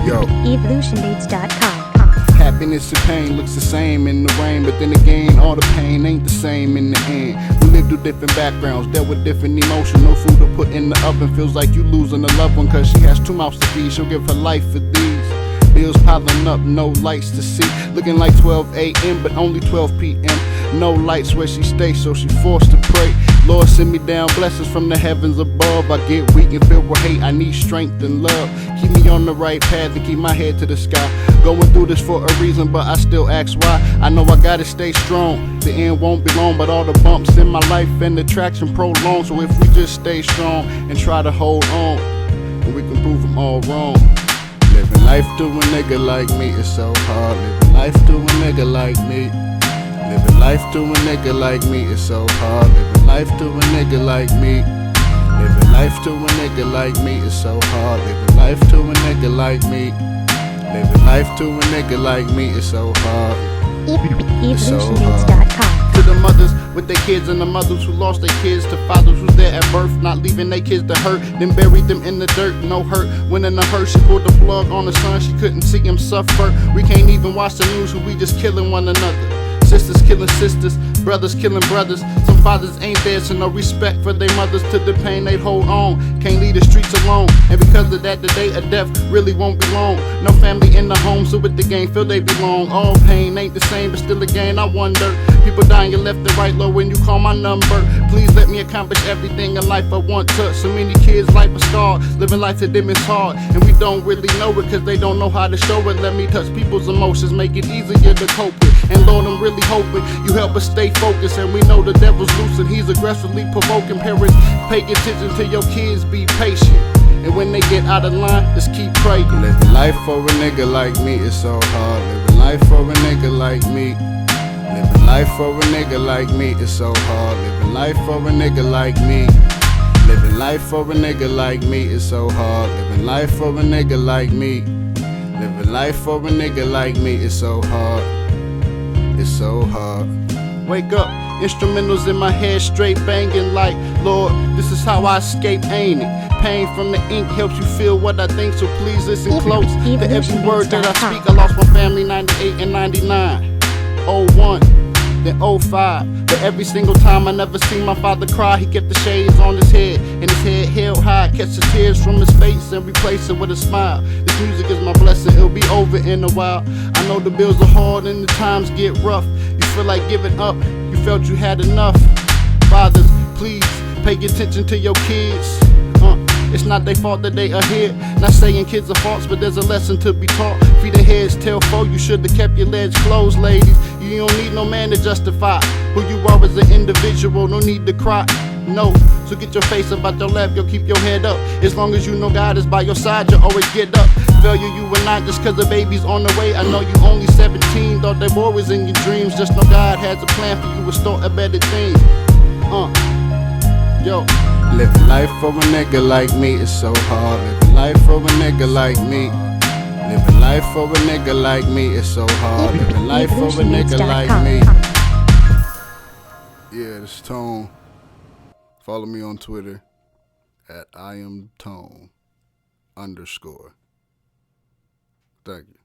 evolutiondates.com. Happiness and pain looks the same in the rain, but then again, all the pain ain't the same in the end. We live through different backgrounds, dealt with different emotions. No food to put in the oven, feels like you losing a loved one, cause she has 2 mouths to feed. She'll give her life for these. Bills piling up, no lights to see. Looking like 12 a.m. but only 12 p.m. No lights where she stays, so she forced to pray. Lord, send me down blessings from the heavens above. I get weak and filled with hate, I need strength and love. Keep me on the right path and keep my head to the sky. Going through this for a reason, but I still ask why. I know I gotta stay strong, the end won't be long. But all the bumps in my life and the traction prolonged. So if we just stay strong and try to hold on, then we can prove them all wrong. Living life to a nigga like me is so hard. Living life to a nigga like me. Living life to a nigga like me is so hard. Living life to a nigga like me. Living life to a nigga like me is so hard. Living life to a nigga like me. Living life to a nigga like me is so hard. evolutiondates.com. To the mothers with their kids and the mothers who lost their kids, to fathers who's there at birth, not leaving their kids to hurt, then buried them in the dirt, no hurt. When in a hurt, she pulled the plug on the son, she couldn't see him suffer. We can't even watch the news, we just killing one another. Sisters killing sisters, brothers killing brothers. Some fathers ain't there, so no respect for their mothers. To the pain they'd hold on, can't leave the streets alone. And because of that, the day of death really won't be long. No family in the home, so with the gang feel they belong. All pain ain't the same, but still again I wonder. People dying left and right, low when you call my number. Please let me accomplish everything in life I want to. So many kids life is scarred, living life to them is hard, and we don't really know it cause they don't know how to show it. Let me touch people's emotions, make it easier to cope with. And Lord, I'm really hoping you help us stay focused. And we know the devil's loose and he's aggressively provoking. Parents, pay attention to your kids, be patient. And when they get out of line, just keep praying. Living life for a nigga like me is so hard. Living life for a nigga like me. Living life for a nigga like me is so hard. Living life for a nigga like me. Living life for a nigga like me is so hard. Living life for a nigga like me. Living life for a nigga like me is so hard. It's so hard. Wake up, instrumentals in my head straight banging like, Lord, this is how I escape, ain't it? Pain from the ink helps you feel what I think, so please listen close to every word that I speak. I lost my family 98 and 99, 01, then 05. But every single time I never seen my father cry, he kept the shades on his head and his head held high. Catch the tears from his face and replace it with a smile. This music is my blessing, it'll be over in a while. I know the bills are hard and the times get rough. You feel like giving up, you felt you had enough. Fathers, please pay attention to your kids. It's not their fault that they are here. Not saying kids are false, but there's a lesson to be taught. Feed their heads, tell foe you should have kept your legs closed, ladies. You don't need no man to justify who you are as an individual. No need to cry, no. So get your face up out your lap, yo, keep your head up. As long as you know God is by your side, you'll always get up. Failure you will not just cause the baby's on the way. I know you only 17, thought that boy was in your dreams. Just know God has a plan for you, restore a better thing. Yo. Living life for a nigga like me is so hard. Living life for a nigga like me. Living life for a nigga like me is so hard. Living life for a nigga like me. Yeah, this is Tone. Follow me on Twitter at IamTone_. Thank you.